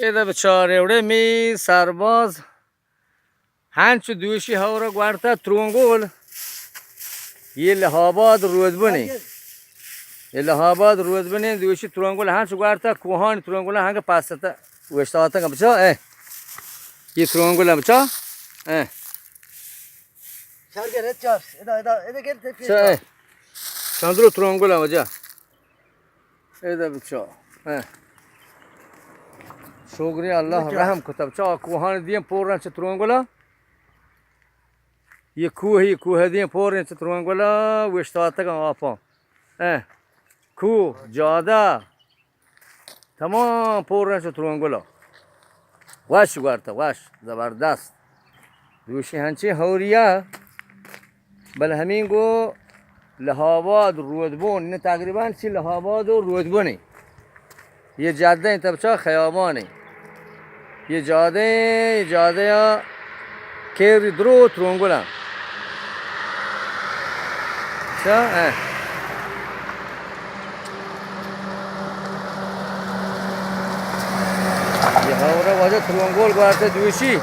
ایده بچار اوڑه می سرباز هنچو دوشی هورا گوارتا ترونگل یه لحاباد رودبنی یه لحاباد رودبنی دوشی ترونگل هنچو گوارتا کوهان ترونگل هنگه پاستا وشتاتا که بچا یه ترونگل بچا شرگه چاس ایده گرد پیش چا چندرو ترونگل بچا ایده بچا شکری الله رحم کتب چا کوهان دیم پورن چه ترونگلا یه کوه دیم پورن چه ترونگلا وشتاتا که آپا کوه جاده تمام پورن چه ترونگلا واش گوارتا واش زبردست دوشی هنچی هوریا بل همین گو لحاباد رودبون اینه تقریبا چی لحاباد و رودبونی یه جاده این تبچه خیابانی یه جاده یا کیری درو ترونگل چه؟ یه هورا واجه ترونگل گوارتا دوشی